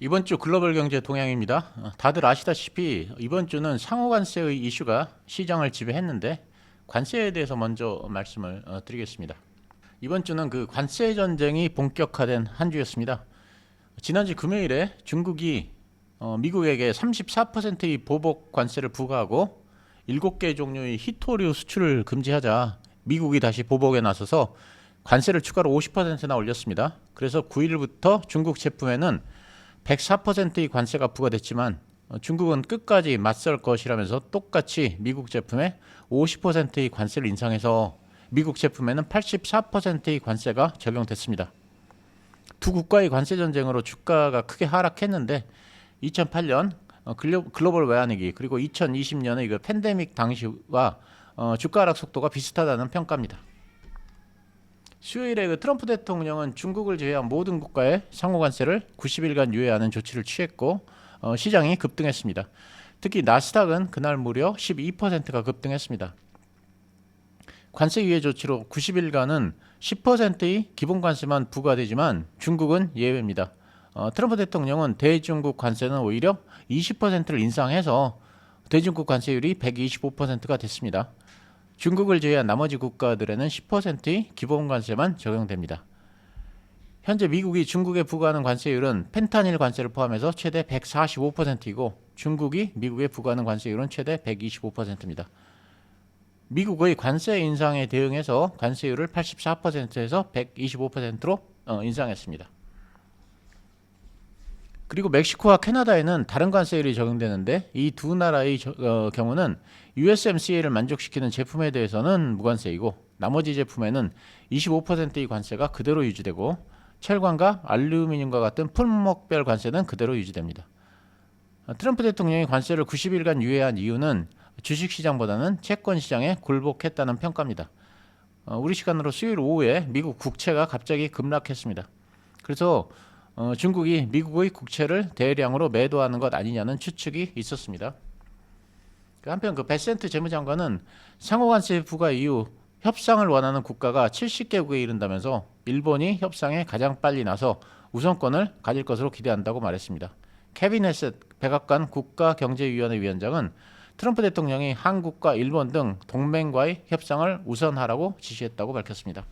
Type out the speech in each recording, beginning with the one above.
이번 주 글로벌 경제 동향입니다. 다들 아시다시피 이번 주는 상호관세의 이슈가 시장을 지배했는데 관세에 대해서 먼저 말씀을 드리겠습니다. 이번 주는 그 관세 전쟁이 본격화된 한 주였습니다. 지난주 금요일에 중국이 미국에게 34%의 보복 관세를 부과하고 7개 종류의 희토류 수출을 금지하자 미국이 다시 보복에 나서서 관세를 추가로 50%나 올렸습니다. 그래서 9일부터 중국 제품에는 104%의 관세가 부과됐지만 중국은 끝까지 맞설 것이라면서 똑같이 미국 제품에 50%의 관세를 인상해서 미국 제품에는 84%의 관세가 적용됐습니다. 두 국가의 관세 전쟁으로 주가가 크게 하락했는데 2008년 글로벌 외환위기 그리고 2020년의 그 팬데믹 당시와 주가 하락 속도가 비슷하다는 평가입니다. 수요일에 그 트럼프 대통령은 중국을 제외한 모든 국가의 상호관세를 90일간 유예하는 조치를 취했고 시장이 급등했습니다. 특히 나스닥은 그날 무려 12%가 급등했습니다. 관세 유예 조치로 90일간은 10%의 기본 관세만 부과되지만 중국은 예외입니다. 트럼프 대통령은 대중국 관세는 오히려 20%를 인상해서 대중국 관세율이 125%가 됐습니다. 중국을 제외한 나머지 국가들에는 10%의 기본 관세만 적용됩니다. 현재 미국이 중국에 부과하는 관세율은 펜타닐 관세를 포함해서 최대 145%이고 중국이 미국에 부과하는 관세율은 최대 125%입니다. 미국의 관세 인상에 대응해서 관세율을 84%에서 125%로 인상했습니다. 그리고 멕시코와 캐나다에는 다른 관세율이 적용되는데 이 두 나라의 경우는 USMCA를 만족시키는 제품에 대해서는 무관세이고 나머지 제품에는 25%의 관세가 그대로 유지되고 철강과 알루미늄과 같은 품목별 관세는 그대로 유지됩니다. 트럼프 대통령이 관세를 90일간 유예한 이유는 주식시장보다는 채권시장에 굴복했다는 평가입니다. 우리 시간으로 수요일 오후에 미국 국채가 갑자기 급락했습니다. 그래서 중국이 미국의 국채를 대량으로 매도하는 것 아니냐는 추측이 있었습니다. 한편 그 베센트 재무장관은 상호관세 부과 이후 협상을 원하는 국가가 70개국에 이른다면서 일본이 협상에 가장 빨리 나서 우선권을 가질 것으로 기대한다고 말했습니다. 케빈 헤셋 백악관 국가경제위원회 위원장은 트럼프 대통령이 한국과 일본 등 동맹과의 협상을 우선하라고 지시했다고 밝혔습니다.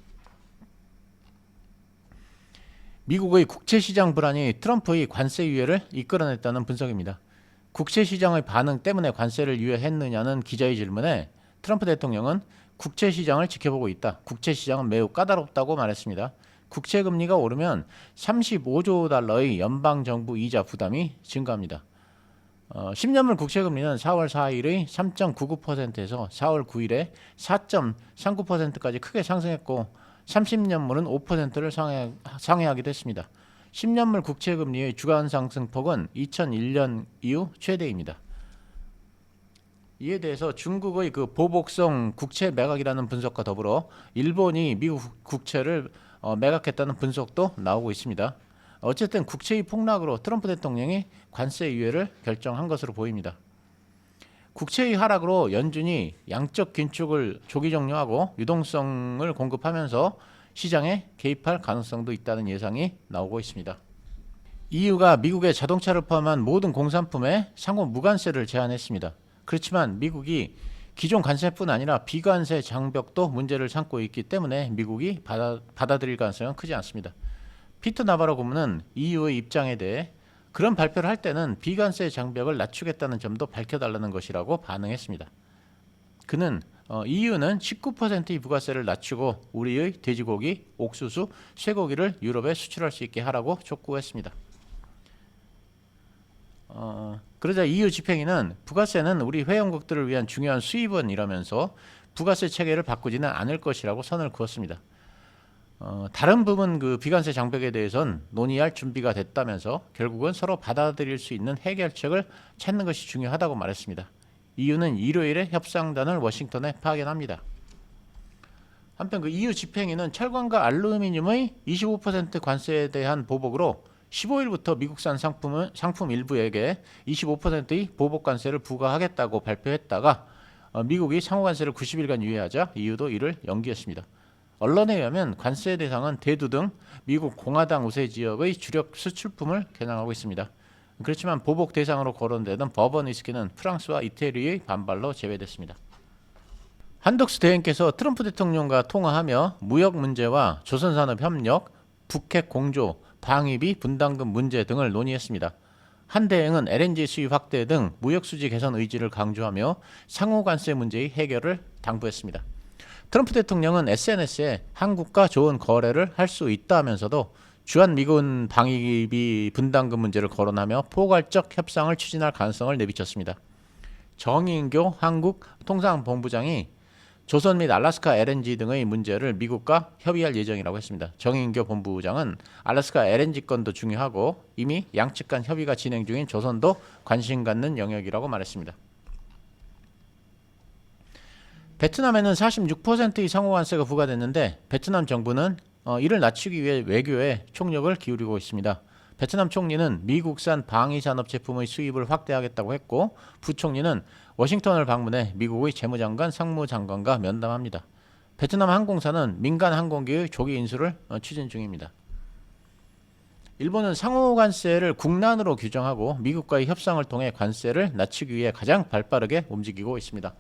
미국의 국채시장 불안이 트럼프의 관세 유예를 이끌어냈다는 분석입니다. 국채시장의 반응 때문에 관세를 유예했느냐는 기자의 질문에 트럼프 대통령은 국채시장을 지켜보고 있다. 국채시장은 매우 까다롭다고 말했습니다. 국채금리가 오르면 35조 달러의 연방정부 이자 부담이 증가합니다. 10년물 국채금리는 4월 4일의 3.99%에서 4월 9일에 4.39%까지 크게 상승했고 30년물은 5%를 상회하기도 했습니다. 10년물 국채금리의 주간 상승폭은 2001년 이후 최대입니다. 이에 대해서 중국의 그 보복성 국채 매각이라는 분석과 더불어 일본이 미국 국채를 매각했다는 분석도 나오고 있습니다. 어쨌든 국채의 폭락으로 트럼프 대통령이 관세 유예를 결정한 것으로 보입니다. 국채의 하락으로 연준이 양적 긴축을 조기 종료하고 유동성을 공급하면서 시장에 개입할 가능성도 있다는 예상이 나오고 있습니다. EU가 미국의 자동차를 포함한 모든 공산품에 상호 무관세를 제한했습니다. 그렇지만 미국이 기존 관세뿐 아니라 비관세 장벽도 문제를 삼고 있기 때문에 미국이 받아들일 가능성은 크지 않습니다. 피터 나바로 고문은 EU의 입장에 대해 그런 발표를 할 때는 비관세 장벽을 낮추겠다는 점도 밝혀달라는 것이라고 반응했습니다. 그는 EU는 19%의 부가세를 낮추고 우리의 돼지고기, 옥수수, 쇠고기를 유럽에 수출할 수 있게 하라고 촉구했습니다. 그러자 EU 집행위는 부가세는 우리 회원국들을 위한 중요한 수입원이라면서 부가세 체계를 바꾸지는 않을 것이라고 선을 그었습니다. 다른 부분 그 비관세 장벽에 대해선 논의할 준비가 됐다면서 결국은 서로 받아들일 수 있는 해결책을 찾는 것이 중요하다고 말했습니다. EU는 일요일에 협상단을 워싱턴에 파견합니다. 한편 그 EU 집행위는 철강과 알루미늄의 25% 관세에 대한 보복으로 15일부터 미국산 상품 일부에게 25%의 보복 관세를 부과하겠다고 발표했다가 미국이 상호 관세를 90일간 유예하자 EU도 이를 연기했습니다. 언론에 의하면 관세 대상은 대두 등 미국 공화당 우세 지역의 주력 수출품을 겨냥하고 있습니다. 그렇지만 보복 대상으로 거론되던 버번 위스키는 프랑스와 이태리의 반발로 제외됐습니다. 한덕수 대행께서 트럼프 대통령과 통화하며 무역 문제와 조선산업협력, 북핵 공조, 방위비 분담금 문제 등을 논의했습니다. 한 대행은 LNG 수입 확대 등 무역 수지 개선 의지를 강조하며 상호 관세 문제의 해결을 당부했습니다. 트럼프 대통령은 SNS에 한국과 좋은 거래를 할 수 있다 하면서도 주한미군 방위비 분담금 문제를 거론하며 포괄적 협상을 추진할 가능성을 내비쳤습니다. 정인교 한국통상본부장이 조선 및 알래스카 LNG 등의 문제를 미국과 협의할 예정이라고 했습니다. 정인교 본부장은 알래스카 LNG 건도 중요하고 이미 양측 간 협의가 진행 중인 조선도 관심 갖는 영역이라고 말했습니다. 베트남에는 46%의 상호관세가 부과됐는데 베트남 정부는 이를 낮추기 위해 외교에 총력을 기울이고 있습니다. 베트남 총리는 미국산 방위산업 제품의 수입을 확대하겠다고 했고 부총리는 워싱턴을 방문해 미국의 재무장관, 상무장관과 면담합니다. 베트남 항공사는 민간 항공기의 조기 인수를 추진 중입니다. 일본은 상호관세를 국난으로 규정하고 미국과의 협상을 통해 관세를 낮추기 위해 가장 발빠르게 움직이고 있습니다.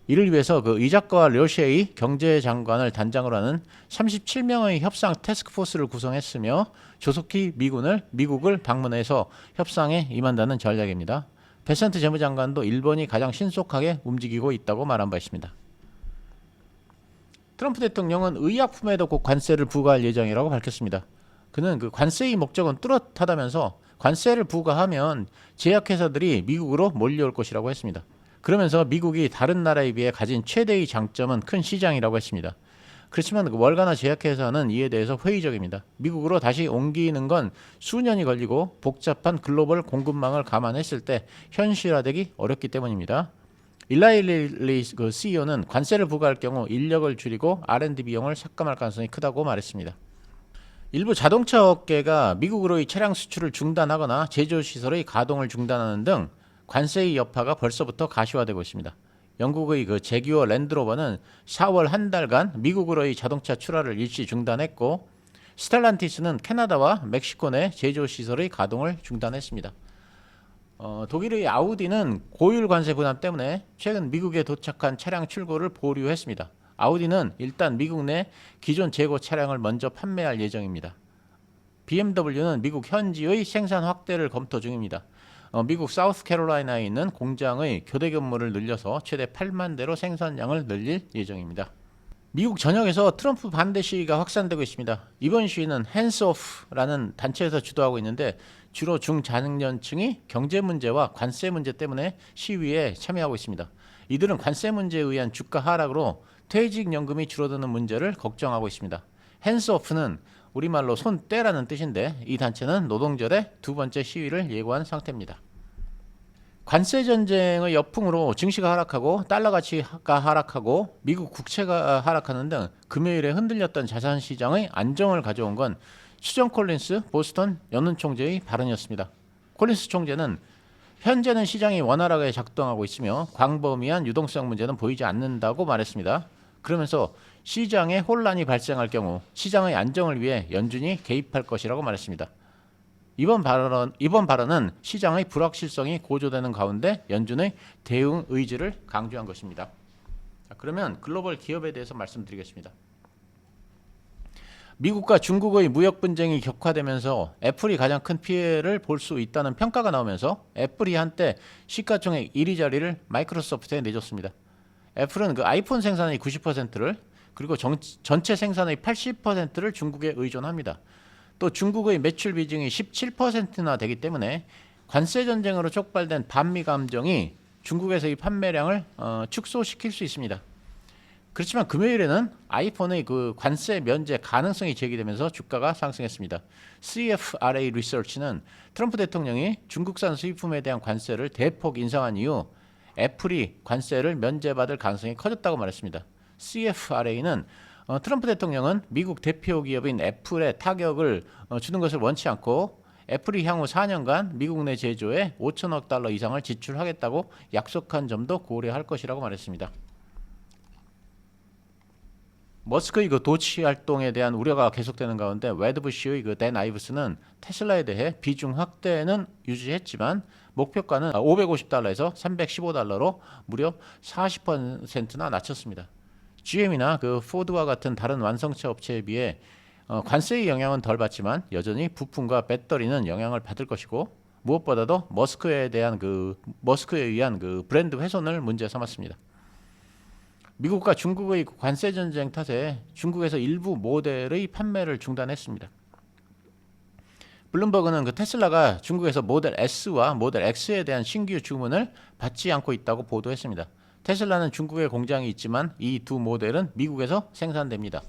이를 위해서 이자카와 료시에이 경제장관을 단장으로 하는 37명의 협상 태스크포스를 구성했으며 조속히 미국을 방문해서 협상에 임한다는 전략입니다. 베센트 재무장관도 일본이 가장 신속하게 움직이고 있다고 말한 바 있습니다. 트럼프 대통령은 의약품에도 곧 관세를 부과할 예정이라고 밝혔습니다. 그는 관세의 목적은 뚜렷하다면서 관세를 부과하면 제약회사들이 미국으로 몰려올 것이라고 했습니다. 그러면서 미국이 다른 나라에 비해 가진 최대의 장점은 큰 시장이라고 했습니다. 그렇지만 월가나 제약회사는 이에 대해서 회의적입니다. 미국으로 다시 옮기는 건 수년이 걸리고 복잡한 글로벌 공급망을 감안했을 때 현실화되기 어렵기 때문입니다. 일라일리 CEO는 관세를 부과할 경우 인력을 줄이고 R&D 비용을 삭감할 가능성이 크다고 말했습니다. 일부 자동차 업계가 미국으로의 차량 수출을 중단하거나 제조시설의 가동을 중단하는 등 관세의 여파가 벌써부터 가시화되고 있습니다. 영국의 제규어 랜드로버는 4월 한 달간 미국으로의 자동차 출하를 일시 중단했고 스텔란티스는 캐나다와 멕시코 내 제조시설의 가동을 중단했습니다. 독일의 아우디는 고율 관세 부담 때문에 최근 미국에 도착한 차량 출고를 보류했습니다. 아우디는 일단 미국 내 기존 재고 차량을 먼저 판매할 예정입니다. BMW는 미국 현지의 생산 확대를 검토 중입니다. 미국 사우스캐롤라이나에 있는 공장의 교대 근무를 늘려서 최대 8만 대로 생산량을 늘릴 예정입니다. 미국 전역에서 트럼프 반대 시위가 확산되고 있습니다. 이번 시위는 Hands Off라는 단체에서 주도하고 있는데 주로 중장년층이 경제 문제와 관세 문제 때문에 시위에 참여하고 있습니다. 이들은 관세 문제에 의한 주가 하락으로 퇴직연금이 줄어드는 문제를 걱정하고 있습니다. Hands Off는 우리말로 손 떼라는 뜻인데 이 단체는 노동절에 두 번째 시위를 예고한 상태입니다. 관세 전쟁의 역풍으로 증시가 하락하고 달러 가치가 하락하고 미국 국채가 하락하는 등 금요일에 흔들렸던 자산 시장의 안정을 가져온 건 수정 콜린스 보스턴 연은 총재의 발언이었습니다. 콜린스 총재는 현재는 시장이 원활하게 작동하고 있으며 광범위한 유동성 문제는 보이지 않는다고 말했습니다. 그러면서 시장에 혼란이 발생할 경우 시장의 안정을 위해 연준이 개입할 것이라고 말했습니다. 이번 발언은 시장의 불확실성이 고조되는 가운데 연준의 대응 의지를 강조한 것입니다. 자, 그러면 글로벌 기업에 대해서 말씀드리겠습니다. 미국과 중국의 무역 분쟁이 격화되면서 애플이 가장 큰 피해를 볼 수 있다는 평가가 나오면서 애플이 한때 시가총액 1위 자리를 마이크로소프트에 내줬습니다. 애플은 아이폰 생산의 90%를 그리고 전체 생산의 80%를 중국에 의존합니다. 또 중국의 매출 비중이 17%나 되기 때문에 관세 전쟁으로 촉발된 반미 감정이 중국에서의 판매량을 축소시킬 수 있습니다. 그렇지만 금요일에는 아이폰의 관세 면제 가능성이 제기되면서 주가가 상승했습니다. CFRA 리서치는 트럼프 대통령이 중국산 수입품에 대한 관세를 대폭 인상한 이후 애플이 관세를 면제받을 가능성이 커졌다고 말했습니다. CFRA는 트럼프 대통령은 미국 대표 기업인 애플에 타격을 주는 것을 원치 않고 애플이 향후 4년간 미국 내 제조에 5천억 달러 이상을 지출하겠다고 약속한 점도 고려할 것이라고 말했습니다. 머스크의 그 도치 활동에 대한 우려가 계속되는 가운데 웨드부시의 그 댄 아이브스는 테슬라에 대해 비중 확대는 유지했지만 목표가는 550달러에서 315달러로 무려 40%나 낮췄습니다. GM이나 그 포드와 같은 다른 완성차 업체에 비해 관세의 영향은 덜 받지만 여전히 부품과 배터리는 영향을 받을 것이고 무엇보다도 머스크에 의한 그 브랜드 훼손을 문제 삼았습니다. 미국과 중국의 관세 전쟁 탓에 중국에서 일부 모델의 판매를 중단했습니다. 블룸버그는 그 테슬라가 중국에서 모델 S와 모델 X에 대한 신규 주문을 받지 않고 있다고 보도했습니다. 테슬라는 중국에 공장이 있지만 이 두 모델은 미국에서 생산됩니다.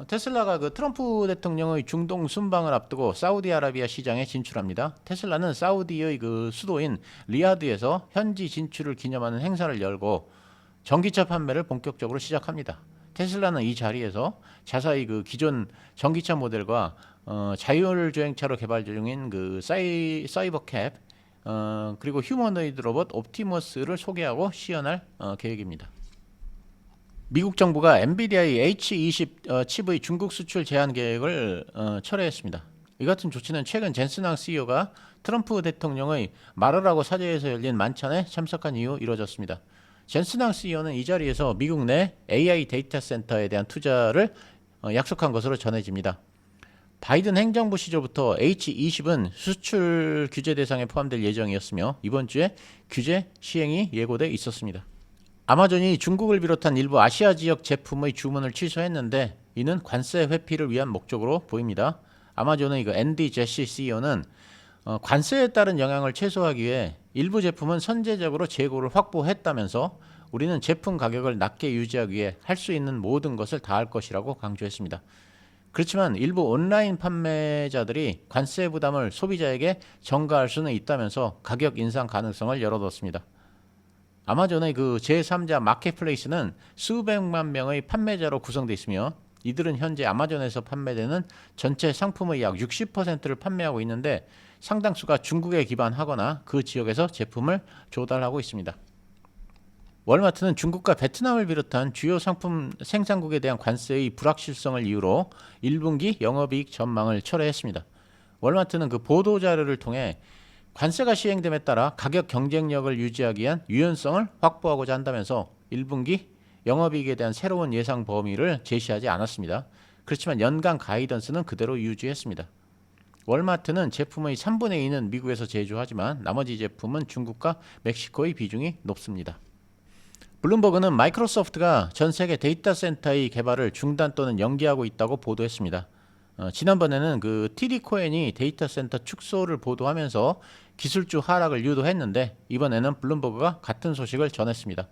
테슬라가 그 트럼프 대통령의 중동 순방을 앞두고 사우디아라비아 시장에 진출합니다. 테슬라는 사우디의 그 수도인 리야드에서 현지 진출을 기념하는 행사를 열고 전기차 판매를 본격적으로 시작합니다. 테슬라는 이 자리에서 자사의 그 기존 전기차 모델과 자율주행차로 개발 중인 그 사이버캡 그리고 휴머노이드 로봇 옵티머스를 소개하고 시연할 계획입니다. 미국 정부가 엔비디아의 H20 칩의 중국 수출 제한 계획을 철회했습니다. 이 같은 조치는 최근 젠슨항 CEO가 트럼프 대통령의 말하라고 사저에서 열린 만찬에 참석한 이후 이뤄졌습니다. 젠슨항 CEO는 이 자리에서 미국 내 AI 데이터 센터에 대한 투자를 약속한 것으로 전해집니다. 바이든 행정부 시절부터 H20은 수출 규제 대상에 포함될 예정이었으며 이번 주에 규제 시행이 예고돼 있었습니다. 아마존이 중국을 비롯한 일부 아시아 지역 제품의 주문을 취소했는데 이는 관세 회피를 위한 목적으로 보입니다. 아마존의 앤디 제시 CEO는 관세에 따른 영향을 최소화하기 위해 일부 제품은 선제적으로 재고를 확보했다면서 우리는 제품 가격을 낮게 유지하기 위해 할 수 있는 모든 것을 다할 것이라고 강조했습니다. 그렇지만 일부 온라인 판매자들이 관세 부담을 소비자에게 전가할 수는 있다면서 가격 인상 가능성을 열어뒀습니다. 아마존의 그 제3자 마켓플레이스는 수백만 명의 판매자로 구성되어 있으며 이들은 현재 아마존에서 판매되는 전체 상품의 약 60%를 판매하고 있는데 상당수가 중국에 기반하거나 그 지역에서 제품을 조달하고 있습니다. 월마트는 중국과 베트남을 비롯한 주요 상품 생산국에 대한 관세의 불확실성을 이유로 1분기 영업이익 전망을 철회했습니다. 월마트는 그 보도자료를 통해 관세가 시행됨에 따라 가격 경쟁력을 유지하기 위한 유연성을 확보하고자 한다면서 1분기 영업이익에 대한 새로운 예상 범위를 제시하지 않았습니다. 그렇지만 연간 가이던스는 그대로 유지했습니다. 월마트는 제품의 3분의 2는 미국에서 제조하지만 나머지 제품은 중국과 멕시코의 비중이 높습니다. 블룸버그는 마이크로소프트가 전 세계 데이터 센터의 개발을 중단 또는 연기하고 있다고 보도했습니다. 지난번에는 그 TD 코엔이 데이터 센터 축소를 보도하면서 기술주 하락을 유도했는데 이번에는 블룸버그가 같은 소식을 전했습니다.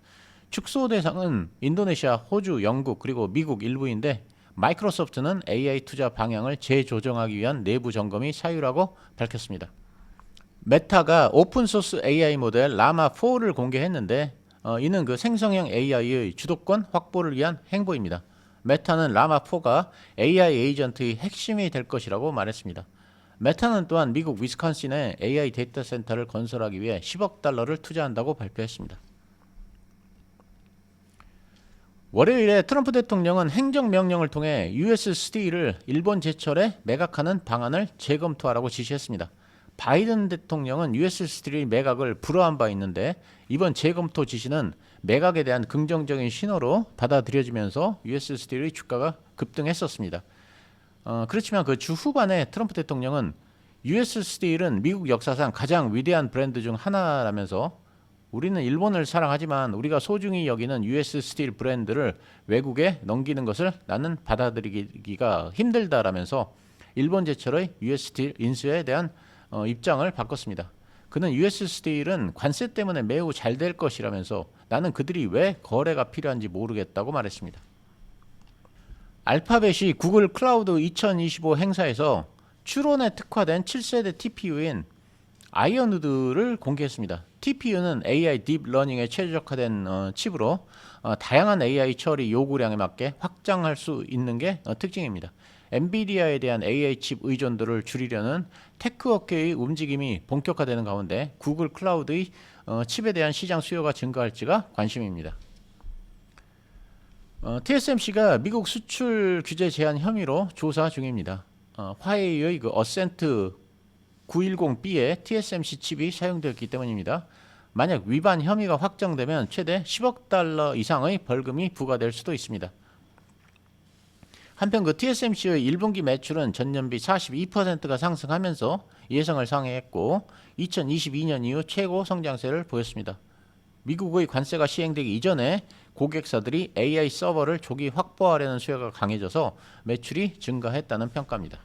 축소 대상은 인도네시아, 호주, 영국 그리고 미국 일부인데 마이크로소프트는 AI 투자 방향을 재조정하기 위한 내부 점검이 사유라고 밝혔습니다. 메타가 오픈소스 AI 모델 라마4를 공개했는데 이는 그 생성형 AI의 주도권 확보를 위한 행보입니다. 메타는 라마4가 AI 에이전트의 핵심이 될 것이라고 말했습니다. 메타는 또한 미국 위스콘신에 AI 데이터 센터를 건설하기 위해 10억 달러를 투자한다고 발표했습니다. 월요일에 트럼프 대통령은 행정명령을 통해 US 스틸을 일본 제철에 매각하는 방안을 재검토하라고 지시했습니다. 바이든 대통령은 US 스틸의 매각을 불허한 바 있는데 이번 재검토 지시는 매각에 대한 긍정적인 신호로 받아들여지면서 US 스틸의 주가가 급등했었습니다. 그렇지만 그 주 후반에 트럼프 대통령은 US 스틸은 미국 역사상 가장 위대한 브랜드 중 하나라면서 우리는 일본을 사랑하지만 우리가 소중히 여기는 US 스틸 브랜드를 외국에 넘기는 것을 나는 받아들이기가 힘들다라면서 일본 제철의 US 스틸 인수에 대한 입장을 바꿨습니다. 그는 US 스틸은 관세 때문에 매우 잘 될 것이라면서 나는 그들이 왜 거래가 필요한지 모르겠다고 말했습니다. 알파벳이 구글 클라우드 2025 행사에서 추론에 특화된 7세대 TPU인 아이언우드를 공개했습니다. TPU는 AI 딥러닝에 최적화된 칩으로 다양한 AI 처리 요구량에 맞게 확장할 수 있는 게 특징입니다. 엔비디아에 대한 AI 칩 의존도를 줄이려는 테크업계의 움직임이 본격화되는 가운데 구글 클라우드의 칩에 대한 시장 수요가 증가할지가 관심입니다. TSMC가 미국 수출 규제 제한 혐의로 조사 중입니다. 화웨이의 그 어센트 910B에 TSMC 칩이 사용되었기 때문입니다. 만약 위반 혐의가 확정되면 최대 10억 달러 이상의 벌금이 부과될 수도 있습니다. 한편 그 TSMC의 1분기 매출은 전년비 42%가 상승하면서 예상을 상회했고 2022년 이후 최고 성장세를 보였습니다. 미국의 관세가 시행되기 이전에 고객사들이 AI 서버를 조기 확보하려는 수요가 강해져서 매출이 증가했다는 평가입니다.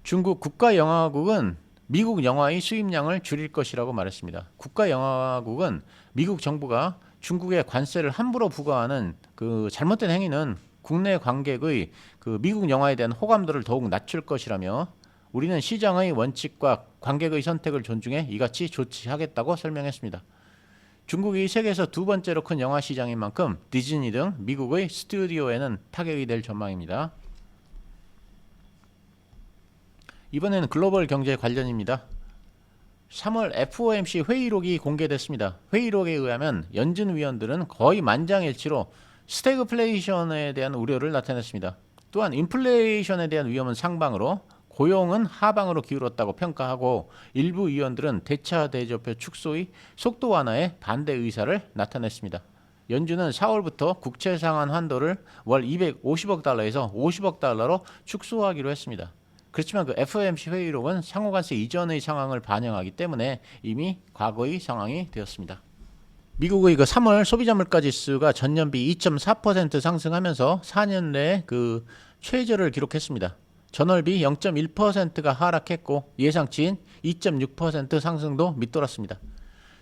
중국 국가영화국은 미국 영화의 수입량을 줄일 것이라고 말했습니다. 국가영화국은 미국 정부가 중국의 관세를 함부로 부과하는 그 잘못된 행위는 국내 관객의 그 미국 영화에 대한 호감도를 더욱 낮출 것이라며 우리는 시장의 원칙과 관객의 선택을 존중해 이같이 조치하겠다고 설명했습니다. 중국이 세계에서 두 번째로 큰 영화 시장인 만큼 디즈니 등 미국의 스튜디오에는 타격이 될 전망입니다. 이번에는 글로벌 경제 관련입니다. 3월 FOMC 회의록이 공개됐습니다. 회의록에 의하면 연준 위원들은 거의 만장일치로 스태그플레이션에 대한 우려를 나타냈습니다. 또한 인플레이션에 대한 위험은 상방으로 고용은 하방으로 기울었다고 평가하고 일부 위원들은 대차 대조표 축소의 속도 완화에 반대 의사를 나타냈습니다. 연준은 4월부터 국채 상환 한도를 월 250억 달러에서 50억 달러로 축소하기로 했습니다. 그렇지만 그 FOMC 회의록은 상호관세 이전의 상황을 반영하기 때문에 이미 과거의 상황이 되었습니다. 미국의 그 3월 소비자 물가 지수가 전년비 2.4% 상승하면서 4년 내에 그 최저를 기록했습니다. 전월비 0.1%가 하락했고 예상치인 2.6% 상승도 밑돌았습니다.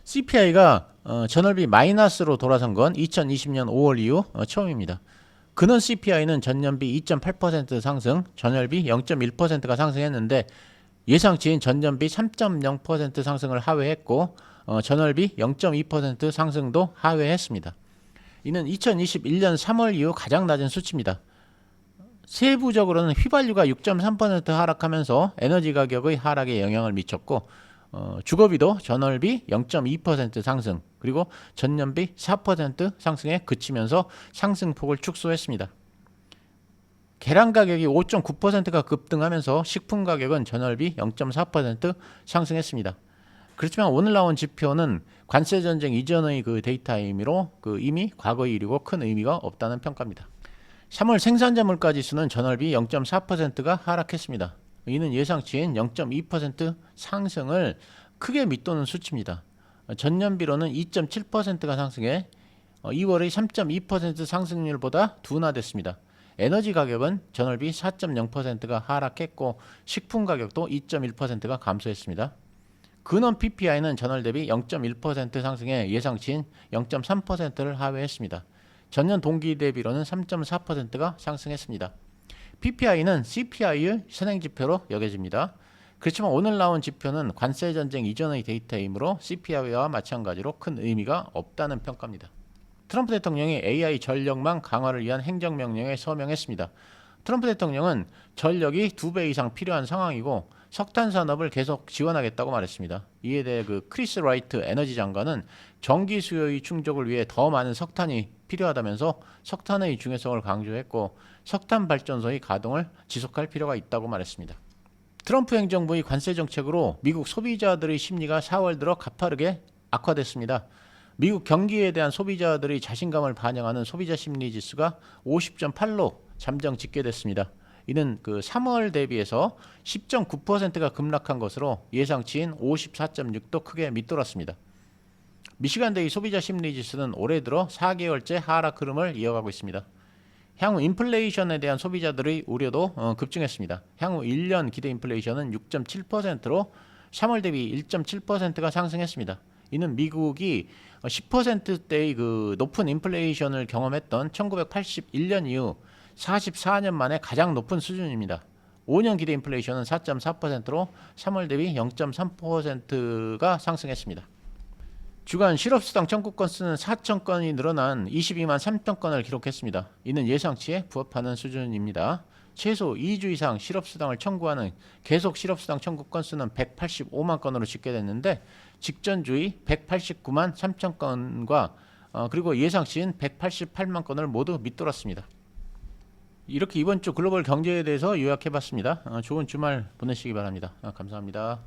CPI가 전월비 마이너스로 돌아선 건 2020년 5월 이후 처음입니다. 근원 CPI는 전년비 2.8% 상승, 전월비 0.1%가 상승했는데 예상치인 전년비 3.0% 상승을 하회했고 전월비 0.2% 상승도 하회했습니다. 이는 2021년 3월 이후 가장 낮은 수치입니다. 세부적으로는 휘발유가 6.3% 하락하면서 에너지 가격의 하락에 영향을 미쳤고 주거비도 전월비 0.2% 상승 그리고 전년비 4% 상승에 그치면서 상승폭을 축소했습니다. 계란 가격이 5.9%가 급등하면서 식품 가격은 전월비 0.4% 상승했습니다. 그렇지만 오늘 나온 지표는 관세 전쟁 이전의 그 데이터이므로 이미 과거의 일이고 큰 의미가 없다는 평가입니다. 3월 생산자 물가 지수는 전월비 0.4%가 하락했습니다. 이는 예상치인 0.2% 상승을 크게 밑도는 수치입니다. 전년비로는 2.7%가 상승해 2월의 3.2% 상승률보다 둔화됐습니다. 에너지 가격은 전월비 4.0%가 하락했고 식품 가격도 2.1%가 감소했습니다. 근원 PPI는 전월 대비 0.1% 상승해 예상치인 0.3%를 하회했습니다. 전년 동기 대비로는 3.4%가 상승했습니다. PPI는 CPI의 선행지표로 여겨집니다. 그렇지만 오늘 나온 지표는 관세 전쟁 이전의 데이터이므로 CPI와 마찬가지로 큰 의미가 없다는 평가입니다. 트럼프 대통령이 AI 전력망 강화를 위한 행정명령에 서명했습니다. 트럼프 대통령은 전력이 2배 이상 필요한 상황이고 석탄 산업을 계속 지원하겠다고 말했습니다. 이에 대해 그 크리스 라이트 에너지 장관은 전기 수요의 충족을 위해 더 많은 석탄이 필요하다면서 석탄의 중요성을 강조했고 석탄 발전소의 가동을 지속할 필요가 있다고 말했습니다. 트럼프 행정부의 관세 정책으로 미국 소비자들의 심리가 4월 들어 가파르게 악화됐습니다. 미국 경기에 대한 소비자들의 자신감을 반영하는 소비자 심리 지수가 50.8로 잠정 집계됐습니다. 이는 그 3월 대비해서 10.9%가 급락한 것으로 예상치인 54.6도 크게 밑돌았습니다. 미시간대의 소비자 심리 지수는 올해 들어 4개월째 하락 흐름을 이어가고 있습니다. 향후 인플레이션에 대한 소비자들의 우려도 급증했습니다. 향후 1년 기대 인플레이션은 6.7%로 3월 대비 1.7%가 상승했습니다. 이는 미국이 10%대의 그 높은 인플레이션을 경험했던 1981년 이후 44년 만에 가장 높은 수준입니다. 5년 기대 인플레이션은 4.4%로 3월 대비 0.3%가 상승했습니다. 주간 실업수당 청구 건수는 4천 건이 늘어난 22만 3천 건을 기록했습니다. 이는 예상치에 부합하는 수준입니다. 최소 2주 이상 실업수당을 청구하는 계속 실업수당 청구 건수는 185만 건으로 집계됐는데 직전주의 189만 3천 건과 그리고 예상치인 188만 건을 모두 밑돌았습니다. 이렇게 이번 주 글로벌 경제에 대해서 요약해봤습니다. 좋은 주말 보내시기 바랍니다. 감사합니다.